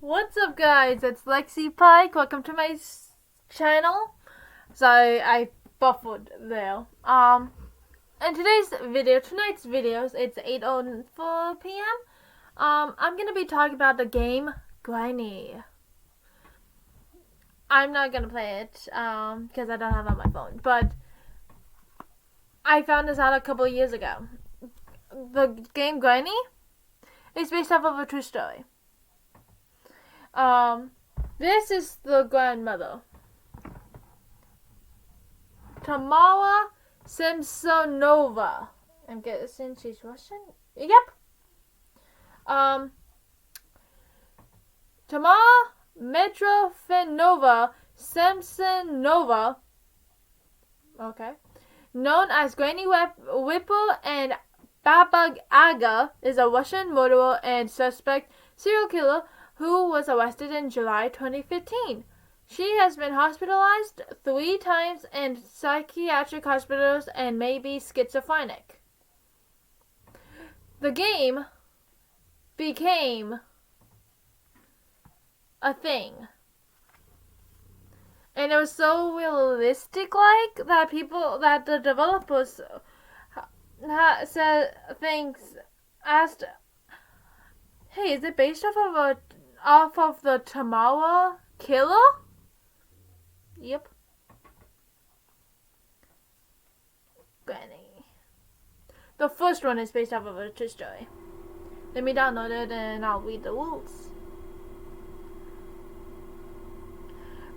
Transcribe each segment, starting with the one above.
What's up, guys? It's Lexi Pike. Welcome to my channel. Sorry, I buffled there. In tonight's videos, it's 8:04 p.m. I'm gonna be talking about the game Granny. I'm not gonna play it, because I don't have it on my phone. But I found this out a couple of years ago. The game Granny is based off of a true story. This is the grandmother, Tamara Samsonova. I'm guessing she's Russian. Yep. Tamara Mitrofenova Samsonova. Okay. Known as Granny Whipple and Baba Aga, is a Russian murderer and suspect serial killer who was arrested in July 2015. She has been hospitalized 3 times in psychiatric hospitals and may be schizophrenic. The game became a thing. And it was so realistic-like that the developers said asked, hey, is it based off of the Tamara killer? Yep. Granny. The first one is based off of a true story. Let me download it and I'll read the rules.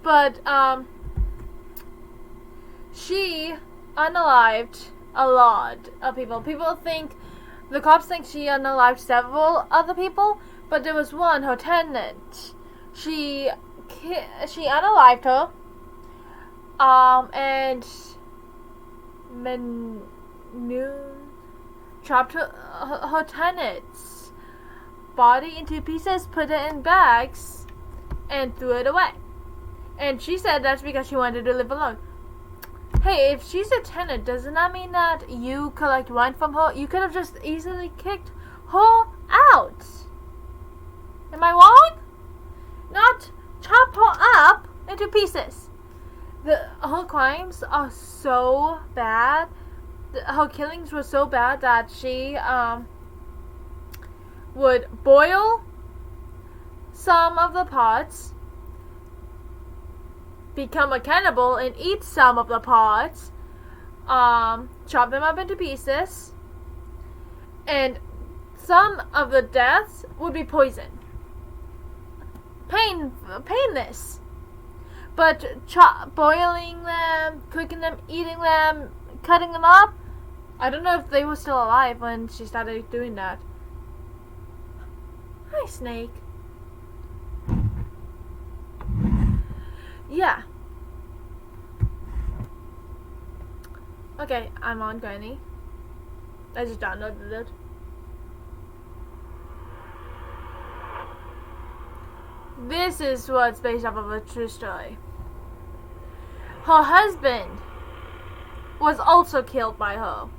But, she unalived a lot of people. The cops think she unalived several other people, but there was one, her tenant. She unalived her, and chopped her tenant's body into pieces, put it in bags, and threw it away. And she said that's because she wanted to live alone. Hey, if she's a tenant, doesn't that mean that you collect rent from her? You could have just easily kicked her out. Am I wrong? Not chop her up into pieces. Her crimes are so bad. Her killings were so bad that she would boil some of the parts, become a cannibal and eat some of the parts, chop them up into pieces, and some of the deaths would be poison. Painless. But boiling them, cooking them, eating them, cutting them up, I don't know if they were still alive when she started doing that. Hi, Snake. Yeah. Okay, I'm on Granny. I just downloaded it. This is what's based off of a true story. Her husband was also killed by her.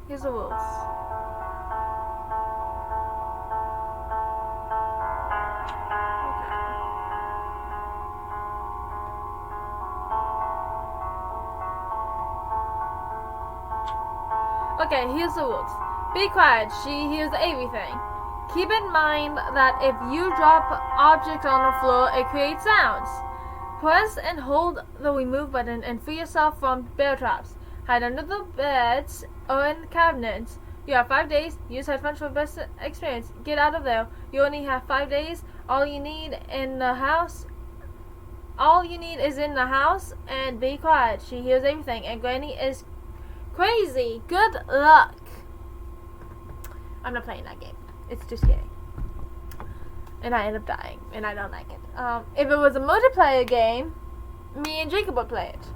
Here's the rules. Okay, here's the rules. Be quiet, she hears everything. Keep in mind that if you drop objects on the floor, it creates sounds. Press and hold the remove button and free yourself from bear traps. Hide under the beds or in cabinets. You have 5 days. Use headphones for best experience. Get out of there. You only have 5 days. All you need is in the house, and be quiet. She hears everything, and Granny is crazy. Good luck. I'm not playing that game. It's too scary. And I end up dying, and I don't like it. If it was a multiplayer game, me and Jacob would play it.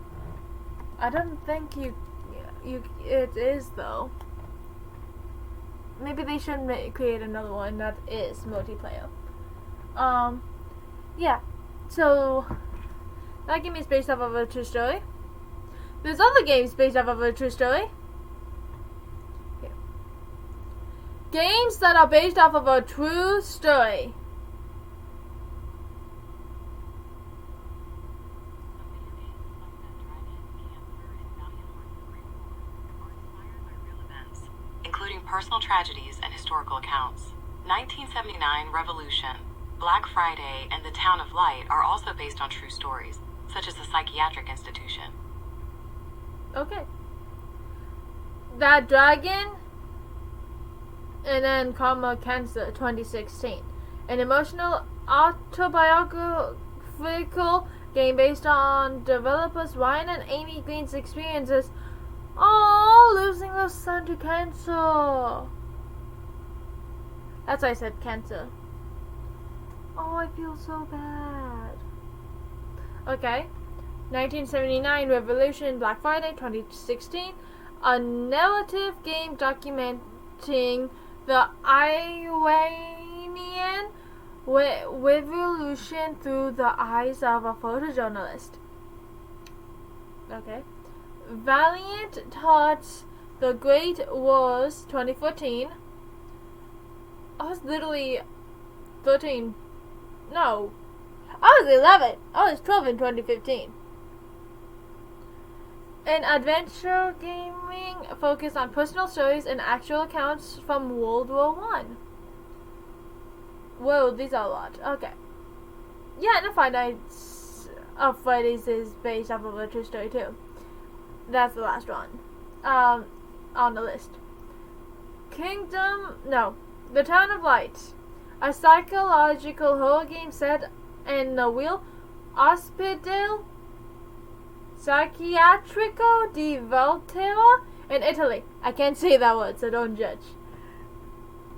I don't think it is, though. Maybe they should create another one that is multiplayer. Yeah. So, that game is based off of a true story. There's other games based off of a true story. Games that are based off of a true story. Including personal tragedies and historical accounts. 1979 Revolution, Black Friday, and The Town of Light are also based on true stories, such as the psychiatric institution. Okay. That Dragon, and then Karma Cancer 2016. An emotional autobiographical game based on developers Ryan and Amy Green's experiences losing their son to cancer. That's why I said cancer. Oh, I feel so bad. Okay. 1979 Revolution, Black Friday 2016. A narrative game documenting the Iranian revolution through the eyes of a photojournalist. Okay. Valiant Thoughts, The Great Wars 2014. I was literally 13. No. I was 11. I was 12 in 2015. An adventure gaming focused on personal stories and actual accounts from World War One. Whoa, these are a lot. Okay. Yeah, and Five Nights of Freddy's is based off of a true story too. That's the last one. On the list. The Town of Light. A psychological horror game set in the Real Ospedale Psichiatrico di Volterra in Italy. I can't say that word, so don't judge.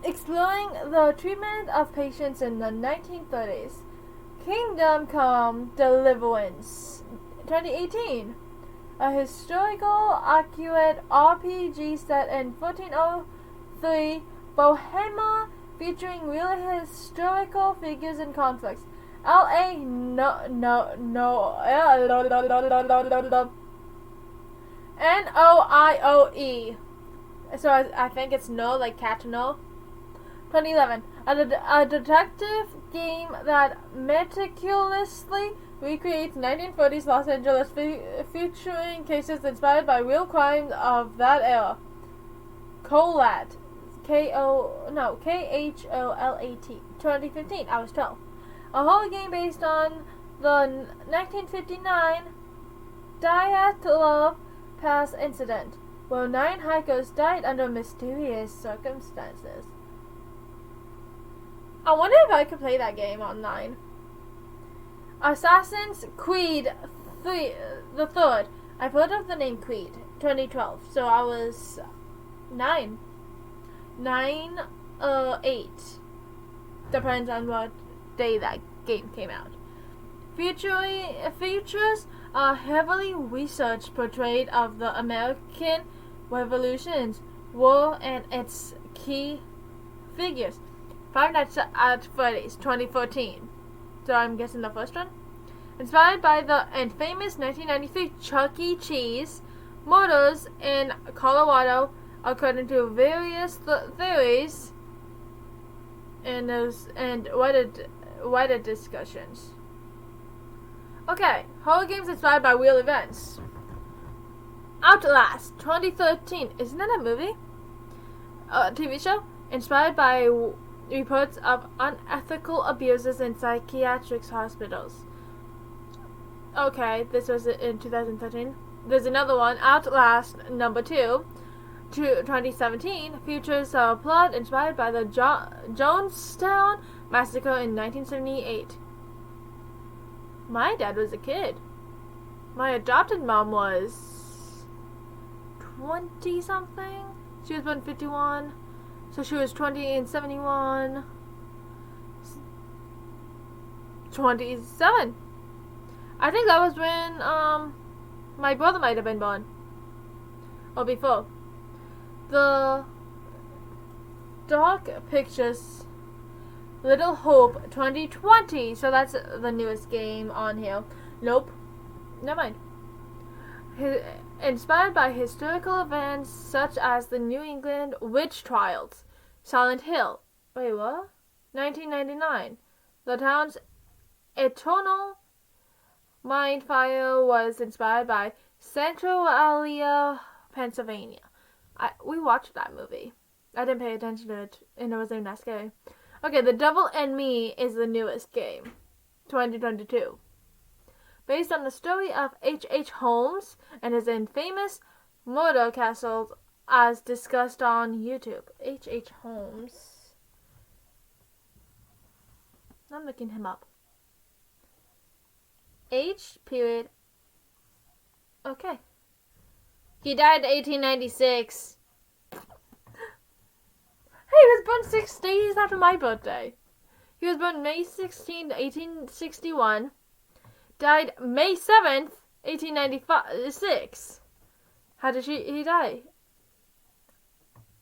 Exploring the treatment of patients in the 1930s. Kingdom Come Deliverance 2018. A historical accurate RPG set in 1403 Bohemia featuring real historical figures and conflicts. Noioe. So I think it's no, like cat to know. 2011. A detective game that meticulously recreates 1940s Los Angeles featuring cases inspired by real crimes of that era. Kholat. Kholat. 2015. I was 12. A horror game based on the 1959 Dyatlov Pass incident, where 9 hikers died under mysterious circumstances. I wonder if I could play that game online. Assassin's Creed 3, the third. I've heard of the name Creed. 2012. So I was 9. 8. Depends on what day that game came out. Features a heavily researched portrait of the American Revolution's war and its key figures. Five Nights at Freddy's 2014. So I'm guessing the first one. Inspired by the infamous 1993 Chuck E. Cheese murders in Colorado, according to various theories and Reddit discussions. Okay, horror games inspired by real events. Outlast 2013. Isn't that a movie? A TV show? Inspired by reports of unethical abuses in psychiatric hospitals. Okay, this was in 2013. There's another one, Outlast number 2, 2017, features a plot inspired by the Jonestown Massacre in 1978. My dad was a kid. My adopted mom was 20-something. She was born in 51. So she was 20 in 71. 27. I think that was when my brother might have been born. Or before. The Dark Pictures Little Hope 2020. So that's the newest game on here. Nope. Never mind. Inspired by historical events such as the New England witch trials. Silent Hill. Wait, what? 1999. The town's eternal Mindfire was inspired by Centralia, Pennsylvania. We watched that movie. I didn't pay attention to it, and it wasn't that scary. Okay, The Devil and Me is the newest game, 2022. Based on the story of H.H. Holmes and his infamous murder castles as discussed on YouTube. H.H. Holmes. I'm looking him up. H. Period. Okay. He died in 1896. He was born 6 days after my birthday. He was born May 16, 1861. Died May 7th, 1896. How did he die?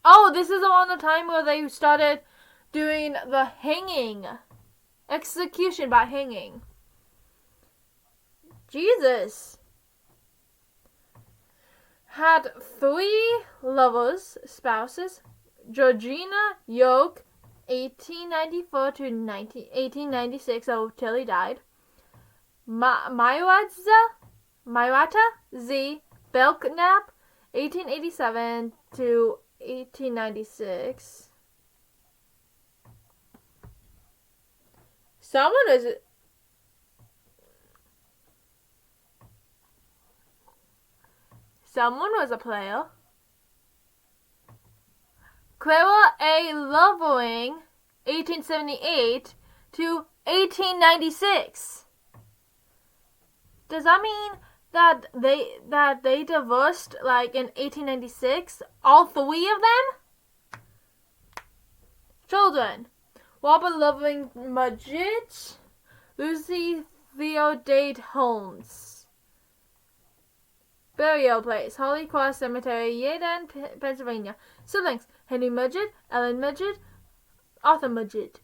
Oh, this is around the time where they started doing the hanging. Execution by hanging. Jesus. Had 3 lovers, spouses. Georgina Yoke, 1894 to 1896, till he died. Myrata Z. Belknap, 1887 to 1896. Someone was a player. Clara A. Lovering, 1878 to 1896. Does that mean that they divorced like in 1896? All 3 of them? Children: Robert Lovering Mudgett, Lucy Theodate Holmes. Burial place: Holy Cross Cemetery, Yeadon, Pennsylvania. Siblings: Henry Mudgett, Ellen Mudgett, Arthur Mudgett.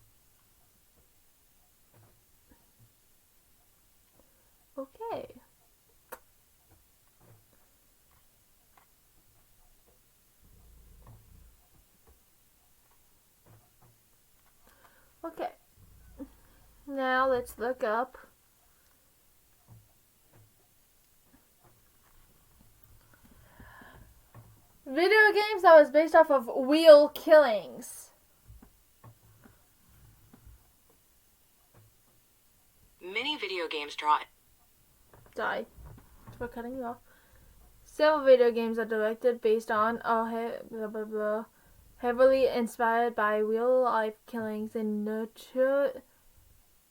Okay. Okay. Now let's look up video games that was based off of real killings. Many video games draw. Die. We're cutting you off. Several video games are directed based on blah blah blah, heavily inspired by real life killings and nurture.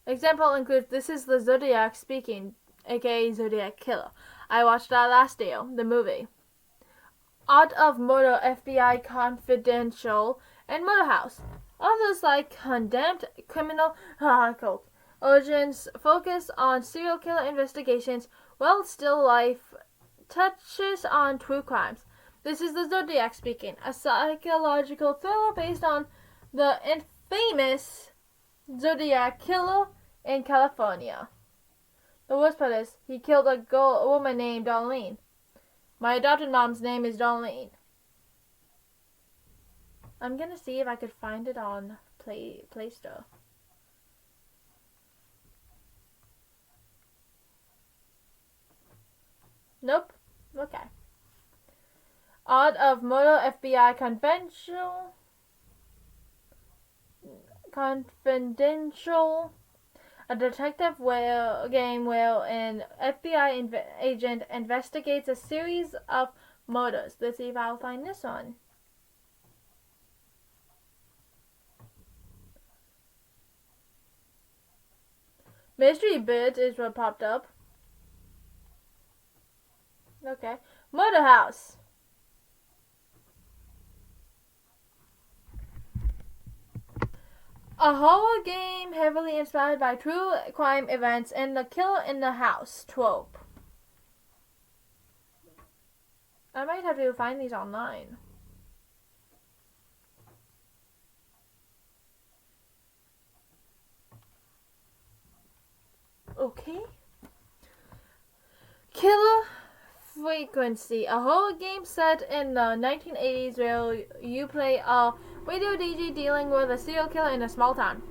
Example includes This Is the Zodiac Speaking, aka Zodiac Killer. I watched that last year, the movie. Art of Murder, FBI Confidential, and Murder House. Others like Condemned, Criminal, Cult. Origins focus on serial killer investigations, while Still Life touches on true crimes. This Is the Zodiac Speaking, a psychological thriller based on the infamous Zodiac Killer in California. The worst part is, he killed a woman named Darlene. My adopted mom's name is Darlene. I'm gonna see if I could find it on Play Store. Nope. Okay. Art of Murder, FBI Confidential. A detective game where an FBI agent investigates a series of murders. Let's see if I'll find this one. Mystery Bit is what popped up. Okay. Murder House. A horror game heavily inspired by true crime events and the killer in the house trope. I might have to find these online. Okay. Killer Frequency, a horror game set in the 1980s where you play a Radio DJ dealing with a serial killer in a small town.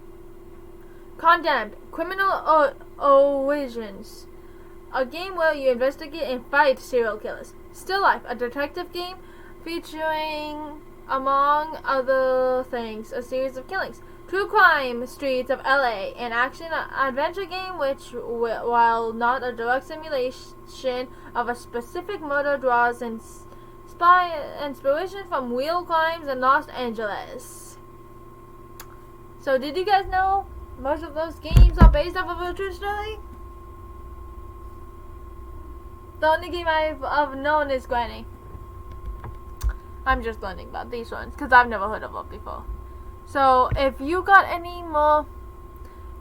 Condemned, Criminal Origins, a game where you investigate and fight serial killers. Still Life, a detective game featuring, among other things, a series of killings. True Crime Streets of LA, an action-adventure game which, while not a direct simulation of a specific murder, draws inspiration from real crimes in Los Angeles. So did you guys know most of those games are based off of a true story? The only game I've known is Granny. I'm just learning about these ones because I've never heard of them before. So if you got any more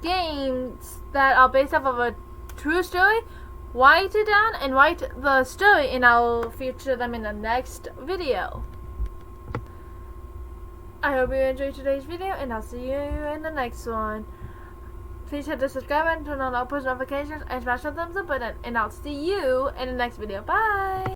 games that are based off of a true story, write it down and write the story and I'll feature them in the next video. I hope you enjoyed today's video and I'll see you in the next one. Please hit the subscribe button, turn on all post notifications, and smash the thumbs up button. And I'll see you in the next video. Bye!